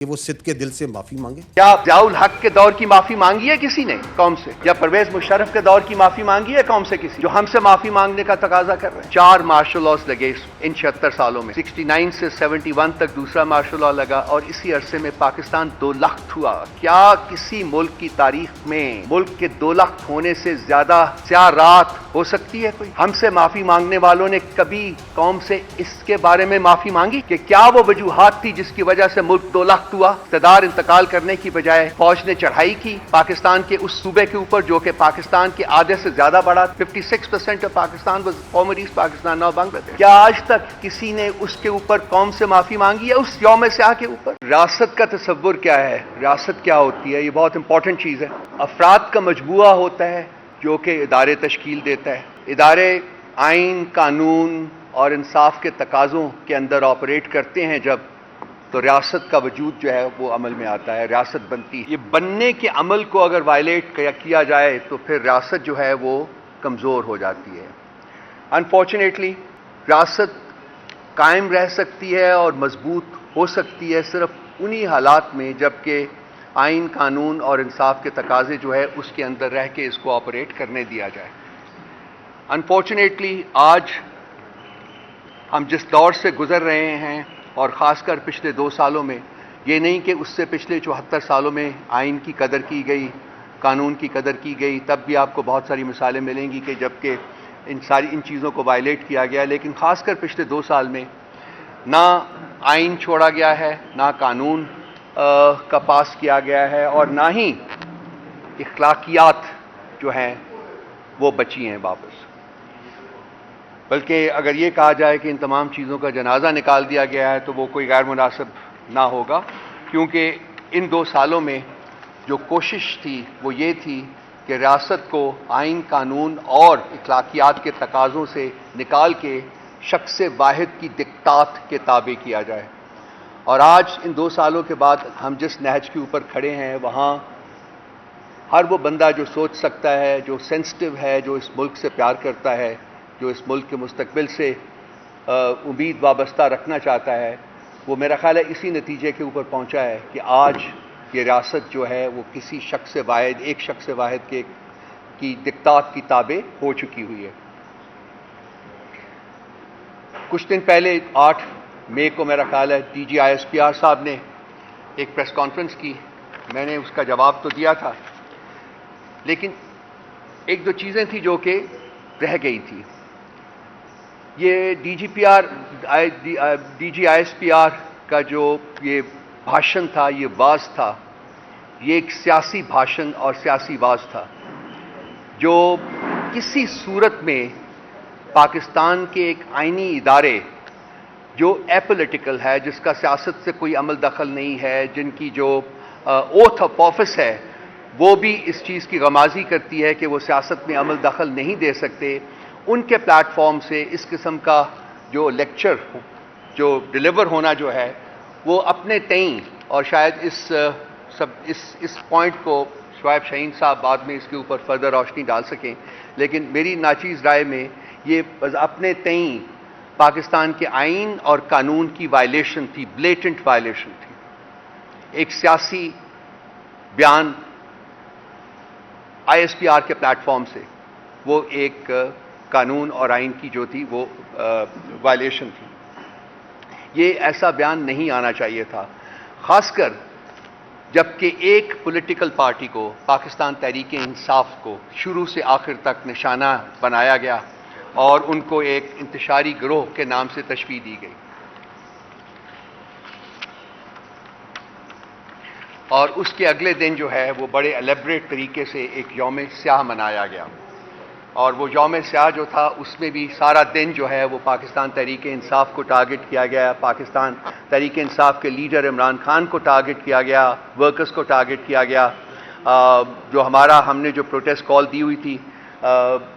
کہ وہ صدق کے دل سے معافی مانگے؟ کیا ضیاء الحق کے دور کی معافی مانگی ہے کسی نے قوم سے؟ یا پرویز مشرف کے دور کی معافی مانگی ہے قوم سے کسی جو ہم سے معافی مانگنے کا تقاضا کر رہے ہیں؟ 4 مارشل لاز لگے ان 76 سالوں میں، 69 سے 71 تک دوسرا مارشل لا لگا، اور اسی عرصے میں پاکستان 2 لاکھ ہوا۔ کیا کسی ملک کی تاریخ میں ملک کے 2 لاکھ ہونے سے زیادہ سیاہ رات ہو سکتی ہے کوئی؟ ہم سے معافی مانگنے والوں نے کبھی قوم سے اس کے بارے میں معافی مانگی کہ کیا وہ وجوہات تھی جس کی وجہ سے ملک 2 لاکھ ہوا؟ اقتدار انتقال کرنے کی بجائے فوج نے چڑھائی کی پاکستان کے اس صوبے کے اوپر جو کہ پاکستان کے آدھے سے زیادہ بڑا، 56% of Pakistan was former east Pakistan, now Bangladesh. کیا آج تک کسی نے اس کے اوپر قوم سے معافی مانگی ہے اس یوم سیاہ کے اوپر؟ ریاست کا تصور کیا ہے؟ ریاست کیا ہوتی ہے؟ یہ بہت امپورٹنٹ چیز ہے۔ افراد کا مجموعہ ہوتا ہے جو کہ ادارے تشکیل دیتا ہے۔ ادارے آئین، قانون اور انصاف کے تقاضوں کے اندر آپریٹ کرتے ہیں جب، تو ریاست کا وجود جو ہے وہ عمل میں آتا ہے، ریاست بنتی ہے۔ یہ بننے کے عمل کو اگر وائلیٹ کیا جائے تو پھر ریاست جو ہے وہ کمزور ہو جاتی ہے۔ انفارچونیٹلی ریاست قائم رہ سکتی ہے اور مضبوط ہو سکتی ہے صرف انہی حالات میں جب کہ آئین، قانون اور انصاف کے تقاضے جو ہے اس کے اندر رہ کے اس کو آپریٹ کرنے دیا جائے۔ انفارچونیٹلی آج ہم جس دور سے گزر رہے ہیں، اور خاص کر پچھلے 2 سالوں میں، یہ نہیں کہ اس سے پچھلے 74 سالوں میں آئین کی قدر کی گئی، قانون کی قدر کی گئی، تب بھی آپ کو بہت ساری مثالیں ملیں گی کہ جب کہ ان چیزوں کو وائلیٹ کیا گیا، لیکن خاص کر پچھلے 2 سال میں نہ آئین چھوڑا گیا ہے، نہ قانون کا پاس کیا گیا ہے، اور نہ ہی اخلاقیات جو ہیں وہ بچی ہیں واپس۔ بلکہ اگر یہ کہا جائے کہ ان تمام چیزوں کا جنازہ نکال دیا گیا ہے تو وہ کوئی غیر مناسب نہ ہوگا، کیونکہ ان 2 سالوں میں جو کوشش تھی وہ یہ تھی کہ ریاست کو آئین، قانون اور اخلاقیات کے تقاضوں سے نکال کے شخص واحد کی دکتات کے تابع کیا جائے۔ اور آج ان 2 سالوں کے بعد ہم جس نہج کے اوپر کھڑے ہیں، وہاں ہر وہ بندہ جو سوچ سکتا ہے، جو سینسٹیو ہے، جو اس ملک سے پیار کرتا ہے، جو اس ملک کے مستقبل سے امید وابستہ رکھنا چاہتا ہے، وہ میرا خیال ہے اسی نتیجے کے اوپر پہنچا ہے کہ آج یہ ریاست جو ہے وہ کسی ایک شخص واحد کی دکتات کی تابع ہو چکی ہوئی ہے۔ کچھ دن پہلے 8 مئی کو میرا خیال ہے ڈی جی ISPR صاحب نے ایک پریس کانفرنس کی، میں نے اس کا جواب تو دیا تھا، لیکن 1-2 چیزیں تھیں جو کہ رہ گئی تھی۔ یہ ڈی جی ISPR کا جو یہ بھاشن تھا، یہ واز تھا، یہ ایک سیاسی بھاشن اور سیاسی واز تھا جو کسی صورت میں پاکستان کے ایک آئینی ادارے جو اپولیٹیکل ہے، جس کا سیاست سے کوئی عمل دخل نہیں ہے، جن کی جو اوتھ آف آفس ہے وہ بھی اس چیز کی غمازی کرتی ہے کہ وہ سیاست میں عمل دخل نہیں دے سکتے، ان کے پلیٹ فارم سے اس قسم کا جو لیکچر جو ڈیلیور ہونا جو ہے وہ اپنے تئیں، اور شاید اس پوائنٹ کو شعیب شاہین صاحب بعد میں اس کے اوپر فردر روشنی ڈال سکیں، لیکن میری ناچیز رائے میں یہ اپنے تئیں پاکستان کے آئین اور قانون کی وائلیشن تھی، بلیٹنٹ وائلیشن تھی۔ ایک سیاسی بیان ISPR کے پلیٹ فارم سے وہ ایک قانون اور آئین کی جو تھی وہ وائلیشن تھی۔ یہ ایسا بیان نہیں آنا چاہیے تھا، خاص کر جبکہ ایک پولیٹیکل پارٹی کو، پاکستان تحریک انصاف کو شروع سے آخر تک نشانہ بنایا گیا اور ان کو ایک انتشاری گروہ کے نام سے تشبیہ دی گئی، اور اس کے اگلے دن جو ہے وہ بڑے الیبریٹ طریقے سے ایک یوم سیاہ منایا گیا، اور وہ یوم سیاہ جو تھا اس میں بھی سارا دن جو ہے وہ پاکستان تحریک انصاف کو ٹارگٹ کیا گیا، پاکستان تحریک انصاف کے لیڈر عمران خان کو ٹارگٹ کیا گیا، ورکرز کو ٹارگٹ کیا گیا۔ جو ہم نے جو پروٹیسٹ کال دی ہوئی تھی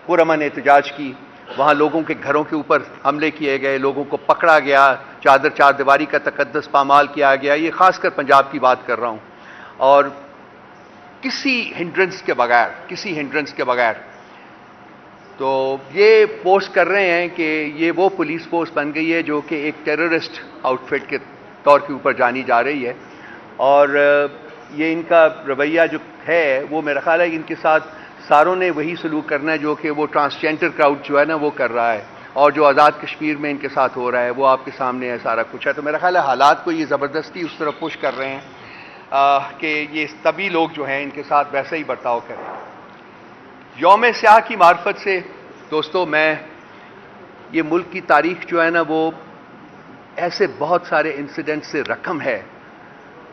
پرامن احتجاج کی، وہاں لوگوں کے گھروں کے اوپر حملے کیے گئے، لوگوں کو پکڑا گیا، چار دیواری کا تقدس پامال کیا گیا۔ یہ خاص کر پنجاب کی بات کر رہا ہوں، اور کسی ہنڈرنس کے بغیر تو یہ پوسٹ کر رہے ہیں کہ یہ وہ پولیس فورس بن گئی ہے جو کہ ایک ٹیررسٹ آؤٹ فٹ کے طور کے اوپر جانی جا رہی ہے، اور یہ ان کا رویہ جو ہے وہ میرا خیال ہے ان کے ساتھ ساروں نے وہی سلوک کرنا ہے جو کہ وہ ٹرانسجینڈر کراؤڈ جو ہے نا وہ کر رہا ہے، اور جو آزاد کشمیر میں ان کے ساتھ ہو رہا ہے وہ آپ کے سامنے ہے، سارا کچھ ہے۔ تو میرا خیال ہے حالات کو یہ زبردستی اس طرف پش کر رہے ہیں کہ یہ تبھی لوگ جو ہیں ان کے ساتھ ویسا ہی برتاؤ کریں۔ یوم سیاہ کی معرفت سے دوستو، میں یہ ملک کی تاریخ جو ہے نا وہ ایسے بہت سارے انسیڈنٹ سے رقم ہے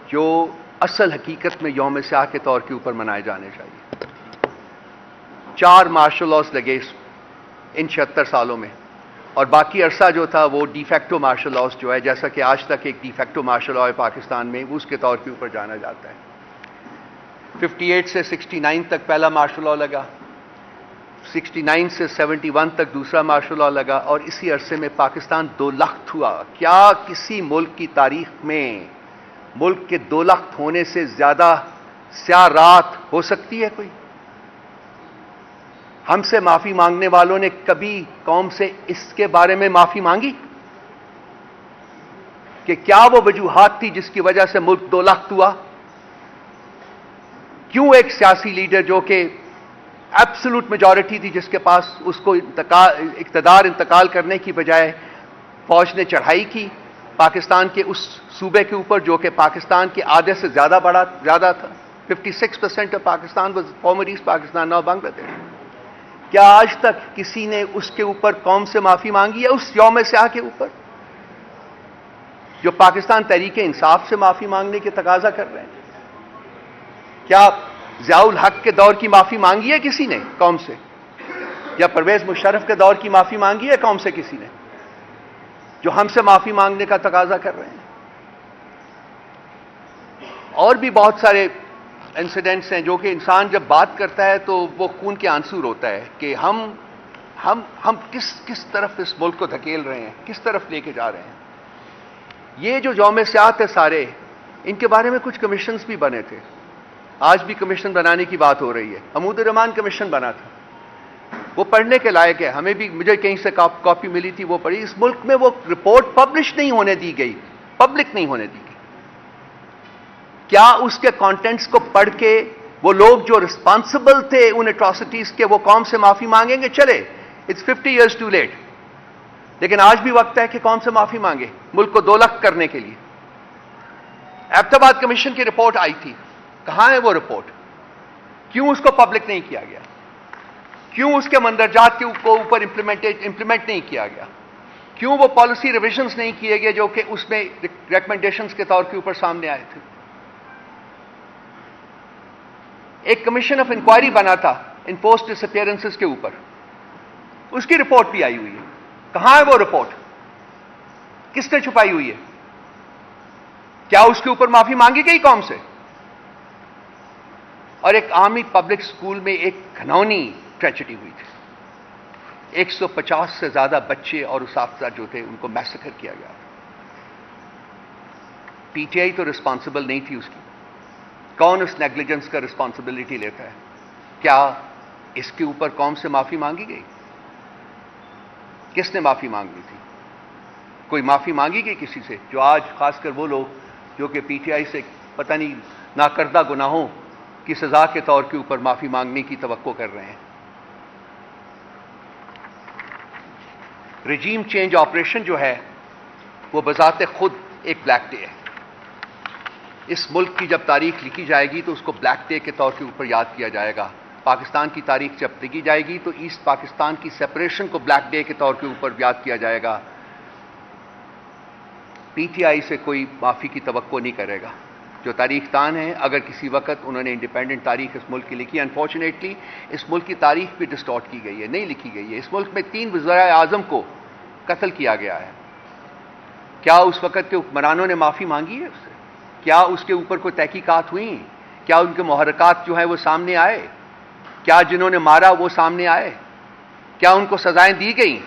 جو اصل حقیقت میں یوم سیاہ کے طور کے اوپر منائے جانے چاہیے۔ 4 مارشل لاز لگے ان 76 سالوں میں، اور باقی عرصہ جو تھا وہ ڈی فیکٹو مارشل لاز جو ہے، جیسا کہ آج تک ایک ڈی فیکٹو مارشل لاء ہے پاکستان میں، اس کے طور کے اوپر جانا جاتا ہے۔ 58 سے 69 تک پہلا مارشل لاء لگا، 69 سے 71 تک دوسرا مارشل لاء لگا، اور اسی عرصے میں پاکستان 2 لخت ہوا۔ کیا کسی ملک کی تاریخ میں ملک کے 2 لخت ہونے سے زیادہ سیاہ رات ہو سکتی ہے کوئی؟ ہم سے معافی مانگنے والوں نے کبھی قوم سے اس کے بارے میں معافی مانگی کہ کیا وہ وجوہات تھی جس کی وجہ سے ملک 2 لخت ہوا؟ کیوں ایک سیاسی لیڈر جو کہ ایبسولوٹ میجورٹی تھی جس کے پاس، اس کو اقتدار انتقال کرنے کی بجائے فوج نے چڑھائی کی پاکستان کے اس صوبے کے اوپر جو کہ پاکستان کے آدھے سے زیادہ تھا۔ 56% of Pakistan was former east Pakistan, now Bangladesh. کیا آج تک کسی نے اس کے اوپر قوم سے معافی مانگی ہے، اس یوم سیاہ کے اوپر جو پاکستان تحریک انصاف سے معافی مانگنے کے تقاضا کر رہے ہیں؟ کیا ضیاء الحق کے دور کی معافی مانگی ہے کسی نے قوم سے؟ یا پرویز مشرف کے دور کی معافی مانگی ہے قوم سے کسی نے، جو ہم سے معافی مانگنے کا تقاضا کر رہے ہیں؟ اور بھی بہت سارے انسیڈنٹس ہیں جو کہ انسان جب بات کرتا ہے تو وہ خون کے آنسو روتا ہے کہ ہم کس طرف اس ملک کو دھکیل رہے ہیں، کس طرف لے کے جا رہے ہیں۔ یہ جو یوم سیاہ ہے سارے، ان کے بارے میں کچھ کمیشنز بھی بنے تھے، آج بھی کمیشن بنانے کی بات ہو رہی ہے۔ حمود الرحمان کمیشن بنا تھا، وہ پڑھنے کے لائق ہے، ہمیں بھی، مجھے کہیں سے کاپی ملی تھی، وہ پڑھی۔ اس ملک میں وہ رپورٹ پبلش نہیں ہونے دی گئی، پبلک نہیں ہونے دی گئی۔ کیا اس کے کانٹینٹس کو پڑھ کے وہ لوگ جو رسپانسبل تھے ان اٹراسٹیز کے وہ قوم سے معافی مانگیں گے؟ چلے، اٹس 50 years too late، لیکن آج بھی وقت ہے کہ قوم سے معافی مانگے ملک کو 2 لخت کرنے کے لیے۔ ایبٹ آباد کمیشن کی رپورٹ آئی تھی، کہاں ہے وہ رپورٹ؟ کیوں اس کو پبلک نہیں کیا گیا؟ کیوں اس کے مندرجات کے اوپر امپلیمنٹ نہیں کیا گیا؟ کیوں وہ پالیسی ریویژنز نہیں کیے گئے جو کہ اس میں ریکمنڈیشنز کے طور کے اوپر سامنے آئے تھے؟ ایک کمیشن آف انکوائری بنا تھا ان پوسٹ ڈس اپیئرنسز کے اوپر، اس کی رپورٹ بھی آئی ہوئی ہے، کہاں ہے وہ رپورٹ؟ کس نے چھپائی ہوئی ہے؟ کیا اس کے اوپر معافی مانگی گئی قوم سے؟ اور ایک عامی پبلک سکول میں ایک گھناؤنی ٹریجڈی ہوئی تھی، 150 سے زیادہ بچے اور اساتذہ جو تھے ان کو میسیکر کیا گیا۔ پی ٹی آئی تو رسپانسبل نہیں تھی اس کی، کون اس نیگلیجنس کا رسپانسبلٹی لیتا ہے؟ کیا اس کے اوپر قوم سے معافی مانگی گئی؟ کس نے معافی مانگی تھی؟ کوئی معافی مانگی گئی کسی سے؟ جو آج خاص کر وہ لوگ جو کہ پی ٹی آئی سے پتہ نہیں ناکردہ گناہوں کی سزا کے طور کے اوپر معافی مانگنے کی توقع کر رہے ہیں۔ رجیم چینج آپریشن جو ہے وہ بذات خود ایک بلیک ڈے ہے۔ اس ملک کی جب تاریخ لکھی جائے گی تو اس کو بلیک ڈے کے طور کے اوپر یاد کیا جائے گا۔ پاکستان کی تاریخ جب لکھی جائے گی تو ایسٹ پاکستان کی سپریشن کو بلیک ڈے کے طور کے اوپر یاد کیا جائے گا۔ پی ٹی آئی سے کوئی معافی کی توقع نہیں کرے گا۔ جو تاریخ دان ہیں، اگر کسی وقت انہوں نے انڈیپینڈنٹ تاریخ اس ملک کی لکھی، انفارچونیٹلی اس ملک کی تاریخ بھی ڈسٹارٹ کی گئی ہے، نہیں لکھی گئی ہے۔ اس ملک میں 3 وزرائے اعظم کو قتل کیا گیا ہے۔ کیا اس وقت کے حکمرانوں نے معافی مانگی ہے اس سے؟ کیا اس کے اوپر کوئی تحقیقات ہوئی؟ کیا ان کے محرکات جو ہیں وہ سامنے آئے؟ کیا جنہوں نے مارا وہ سامنے آئے؟ کیا ان کو سزائیں دی گئیں؟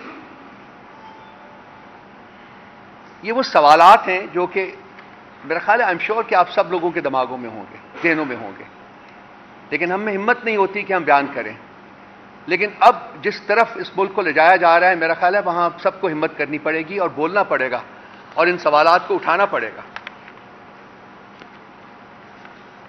یہ وہ سوالات ہیں جو کہ میرا خیال ہے، آئی ایم شیور کہ آپ سب لوگوں کے دماغوں میں ہوں گے، ذہنوں میں ہوں گے، لیکن ہم میں ہمت نہیں ہوتی کہ ہم بیان کریں۔ لیکن اب جس طرف اس ملک کو لے جایا جا رہا ہے، میرا خیال ہے وہاں سب کو ہمت کرنی پڑے گی اور بولنا پڑے گا اور ان سوالات کو اٹھانا پڑے گا۔